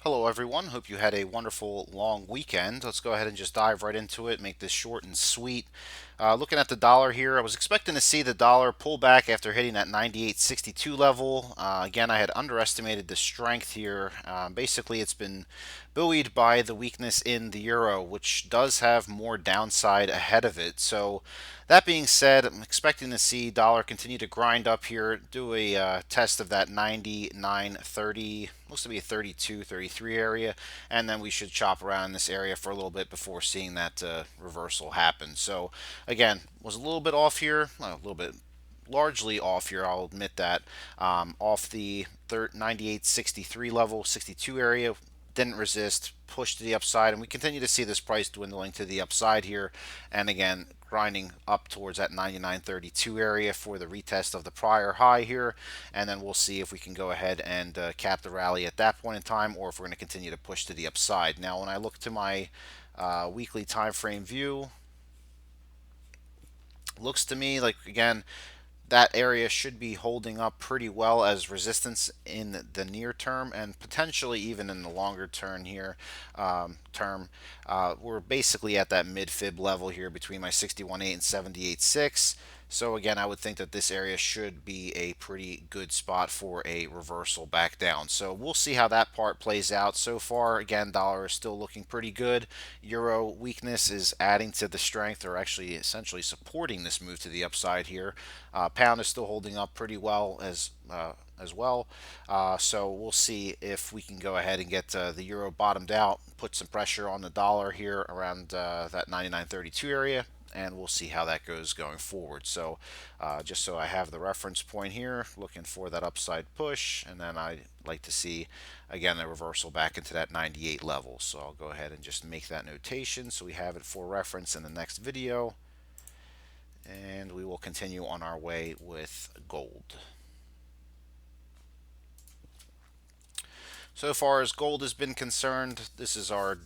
Hello, everyone. Hope you had a wonderful long weekend. Let's go ahead and just dive right into it, make this short and sweet. Looking at the dollar here, I was expecting to see the dollar pull back after hitting that 98.62 level. Again, I had underestimated the strength here. Basically, it's been buoyed by the weakness in the euro, which does have more downside ahead of it. So, that being said, I'm expecting to see dollar continue to grind up here, do a test of that 99.30, looks to be a 32, 33 area, and then we should chop around this area for a little bit before seeing that reversal happen. So, again, was a little bit off here, well, a little bit largely off here, I'll admit that. Off the 98.63 level, 62 area, didn't resist, pushed to the upside, and we continue to see this price dwindling to the upside here. And again, grinding up towards that 99.32 area for the retest of the prior high here. And then we'll see if we can go ahead and cap the rally at that point in time, or if we're going to continue to push to the upside. Now, when I look to my weekly time frame view, looks to me like, again, that area should be holding up pretty well as resistance in the near term and potentially even in the longer term here. We're basically at that mid fib level here between my 61.8 and 78.6. So again, I would think that this area should be a pretty good spot for a reversal back down. So we'll see how that part plays out. So far, again, dollar is still looking pretty good. Euro weakness is adding to the strength, or actually essentially supporting this move to the upside here. Pound is still holding up pretty well as well. So we'll see if we can go ahead and get the euro bottomed out, put some pressure on the dollar here around that 99.32 area, and we'll see how that goes going forward. So just so I have the reference point here, looking for that upside push, and then I like to see again a reversal back into that 98 level. So I'll go ahead and just make that notation so we have it for reference in the next video, and we will continue on our way with gold. So far as gold has been concerned, this is our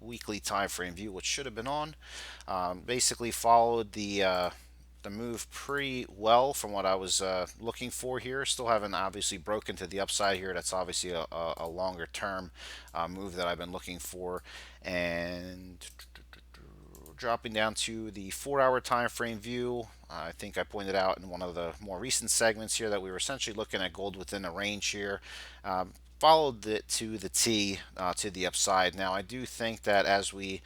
weekly time frame view, which should have been on. Basically followed the move pretty well from what I was looking for here. Still haven't obviously broken to the upside here. That's obviously a longer term move that I've been looking for. And dropping down to the 4 hour time frame view, I think I pointed out in one of the more recent segments here that we were essentially looking at gold within a range here. Followed it to the T to the upside. Now, I do think that as we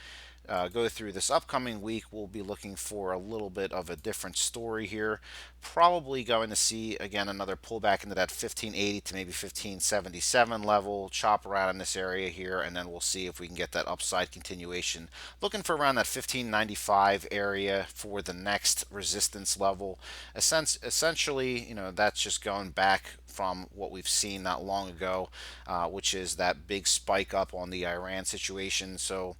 go through this upcoming week, we'll be looking for a little bit of a different story here. Probably going to see again another pullback into that 1580 to maybe 1577 level, chop around in this area here, and then we'll see if we can get that upside continuation. Looking for around that 1595 area for the next resistance level. Essentially, that's just going back from what we've seen not long ago, which is that big spike up on the Iran situation. So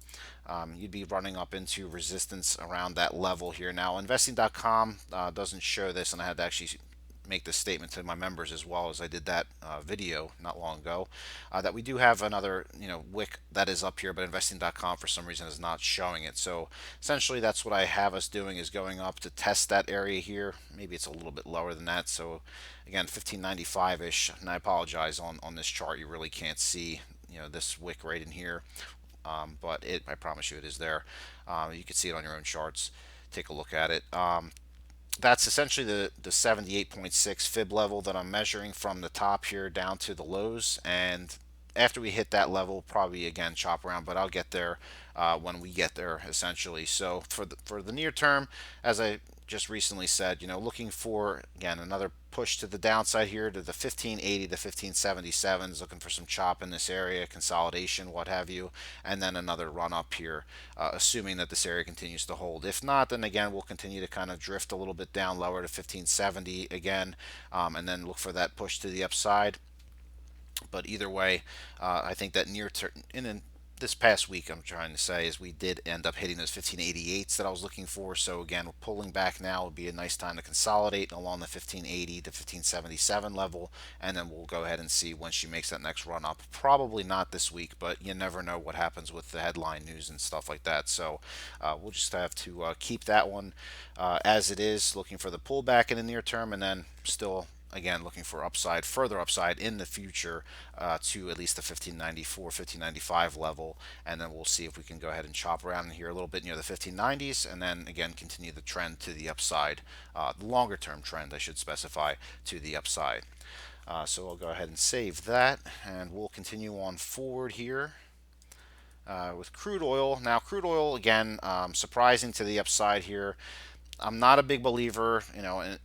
you'd be running up into resistance around that level here. Now, investing.com doesn't show this, and I had to actually make this statement to my members as well as I did that video not long ago, that we do have another wick that is up here, but investing.com for some reason is not showing it. So essentially that's what I have us doing, is going up to test that area here. Maybe it's a little bit lower than that. So again, 1595-ish, and I apologize, on this chart you really can't see this wick right in here, but I promise you it is there. You can see it on your own charts. Take a look at it. That's essentially the 78.6 fib level that I'm measuring from the top here down to the lows. And after we hit that level, probably again chop around, but I'll get there when we get there, essentially. So for the near term, as I just recently said, looking for again another push to the downside here to the 1580 to 1577s, looking for some chop in this area, consolidation, what have you, and then another run up here, assuming that this area continues to hold. If not, then again we'll continue to kind of drift a little bit down lower to 1570 again, and then look for that push to the upside. But either way, I think that near term, in this past week, I'm trying to say, is we did end up hitting those 1588s that I was looking for. So again, we're pulling back now would be a nice time to consolidate along the 1580 to 1577 level, and then we'll go ahead and see when she makes that next run up. Probably not this week, but you never know what happens with the headline news and stuff like that. So we'll just have to keep that one as it is, looking for the pullback in the near term, and then still again, looking for upside, further upside in the future to at least the 1594, 1595 level, and then we'll see if we can go ahead and chop around in here a little bit near the 1590s, and then again continue the trend to the upside, the longer term trend, I should specify, to the upside. So I'll go ahead and save that, and we'll continue on forward here with crude oil. Now, crude oil again, surprising to the upside here. I'm not a big believer,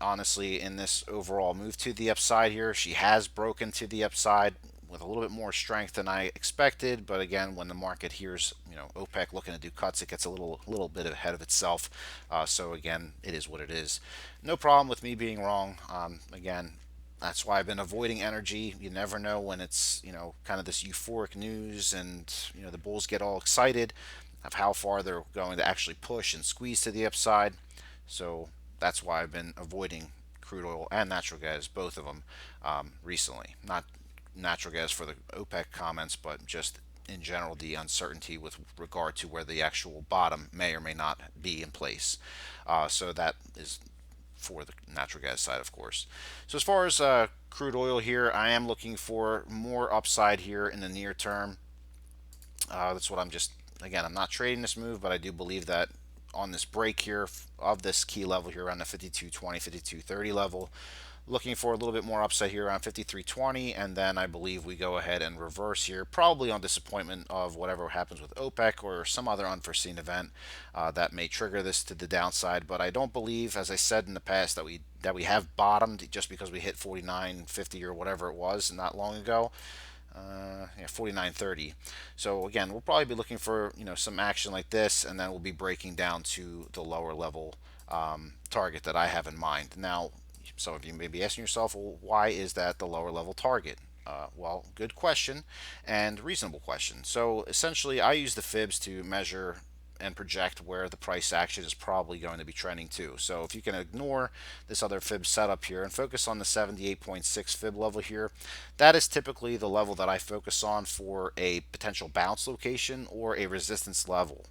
honestly, in this overall move to the upside here. She has broken to the upside with a little bit more strength than I expected, but again, when the market hears, OPEC looking to do cuts, it gets a little bit ahead of itself. So again, it is what it is. No problem with me being wrong. Again, that's why I've been avoiding energy. You never know when it's, kind of this euphoric news and, the bulls get all excited of how far they're going to actually push and squeeze to the upside. So that's why I've been avoiding crude oil and natural gas, both of them, recently. Not natural gas for the OPEC comments, but just in general the uncertainty with regard to where the actual bottom may or may not be in place. So that is for the natural gas side, of course. So as far as crude oil here, I am looking for more upside here in the near term. That's what again, I'm not trading this move, but I do believe that on this break here of this key level here around the 52.20, 52.30 level, looking for a little bit more upside here around 53.20, and then I believe we go ahead and reverse here, probably on disappointment of whatever happens with OPEC or some other unforeseen event that may trigger this to the downside. But I don't believe, as I said in the past, that we have bottomed just because we hit 49.50 or whatever it was not long ago. Yeah, 49.30. So again, we'll probably be looking for some action like this, and then we'll be breaking down to the lower level target that I have in mind. Now, some of you may be asking yourself, well, why is that the lower level target? Well, good question and reasonable question. So essentially, I use the fibs to measure and project where the price action is probably going to be trending to. So if you can ignore this other fib setup here and focus on the 78.6 fib level here, that is typically the level that I focus on for a potential bounce location or a resistance level.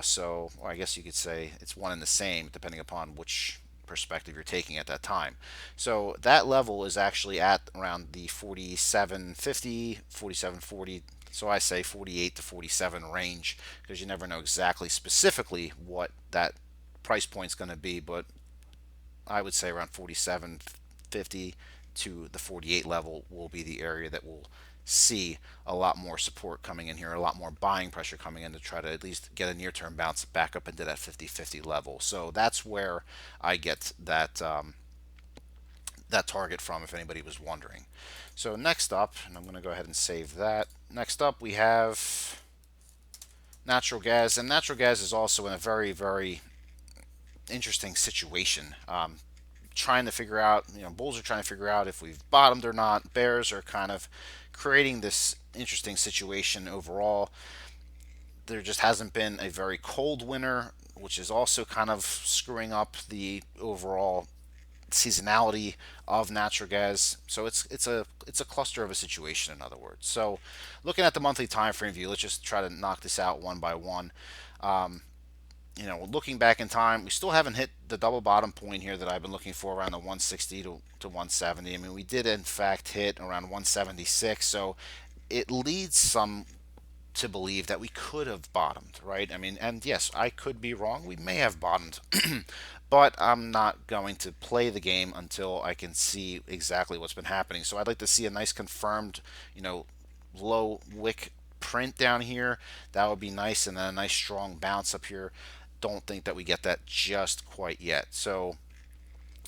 So I guess you could say it's one and the same depending upon which perspective you're taking at that time. So that level is actually at around the 47.50, 47.40. So I say 48 to 47 range, because you never know exactly specifically what that price point is going to be, but I would say around 47.50 to the 48 level will be the area that will see a lot more support coming in here, a lot more buying pressure coming in to try to at least get a near-term bounce back up into that 50-50 level. So that's where I get that target from, if anybody was wondering. So next up, and I'm going to go ahead and save that. Next up, we have natural gas, and natural gas is also in a very, very interesting situation. Trying to figure out, bulls are trying to figure out if we've bottomed or not. Bears are kind of creating this interesting situation overall. There just hasn't been a very cold winter, which is also kind of screwing up the overall seasonality of natural gas. So it's a cluster of a situation, in other words. So looking at the monthly time frame view, let's just try to knock this out one by one. Looking back in time, we still haven't hit the double bottom point here that I've been looking for around the 160 to 170. I mean, we did in fact hit around 176, so it leads some to believe that we could have bottomed, right? I mean, and yes, I could be wrong. We may have bottomed, but I'm not going to play the game until I can see exactly what's been happening. So I'd like to see a nice confirmed, low wick print down here. That would be nice, and then a nice strong bounce up here. Don't think that we get that just quite yet. So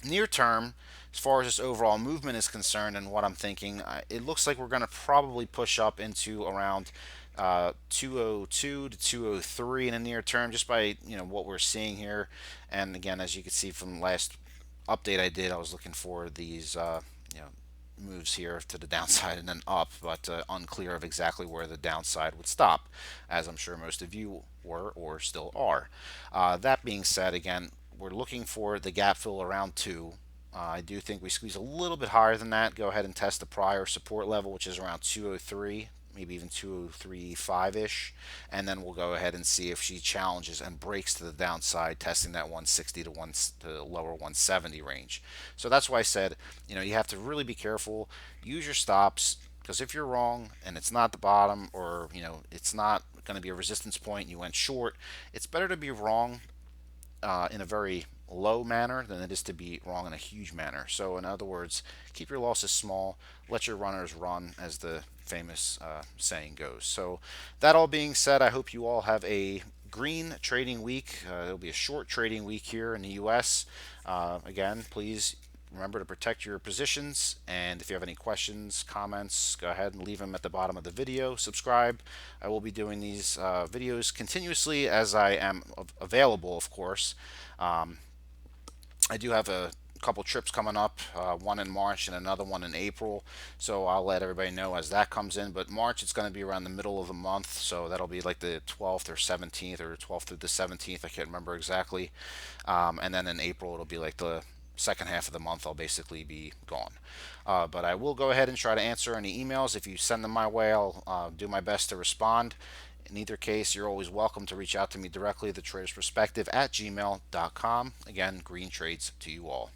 near term, as far as this overall movement is concerned and what I'm thinking, it looks like we're going to probably push up into around 202 to 203 in the near term, just by what we're seeing here. And again, as you can see from the last update I did, I was looking for these moves here to the downside and then up, but unclear of exactly where the downside would stop, as I'm sure most of you were or still are. That being said, again, we're looking for the gap fill around 2. I do think we squeeze a little bit higher than that. Go ahead and test the prior support level, which is around 203. maybe even 235 ish, and then we'll go ahead and see if she challenges and breaks to the downside, testing that 160 to lower 170 range. So that's why I said, you have to really be careful. Use your stops, because if you're wrong and it's not the bottom, or it's not going to be a resistance point and you went short, it's better to be wrong in a very low manner than it is to be wrong in a huge manner. So, in other words, keep your losses small, let your runners run, as the famous saying goes. So, that all being said, I hope you all have a green trading week. It'll be a short trading week here in the US. Again, please remember to protect your positions, and if you have any questions, comments, go ahead and leave them at the bottom of the video. Subscribe. I will be doing these videos continuously as I am available, of course. um, I do have a couple trips coming up, one in March and another one in April, so I'll let everybody know as that comes in. But March, it's going to be around the middle of the month, so that'll be like the 12th or 17th, or 12th through the 17th, I can't remember exactly. And then in April, it'll be like the second half of the month. I'll basically be gone. But I will go ahead and try to answer any emails. If you send them my way, I'll do my best to respond. In either case, you're always welcome to reach out to me directly, thetradersperspective at gmail.com. Again, green trades to you all.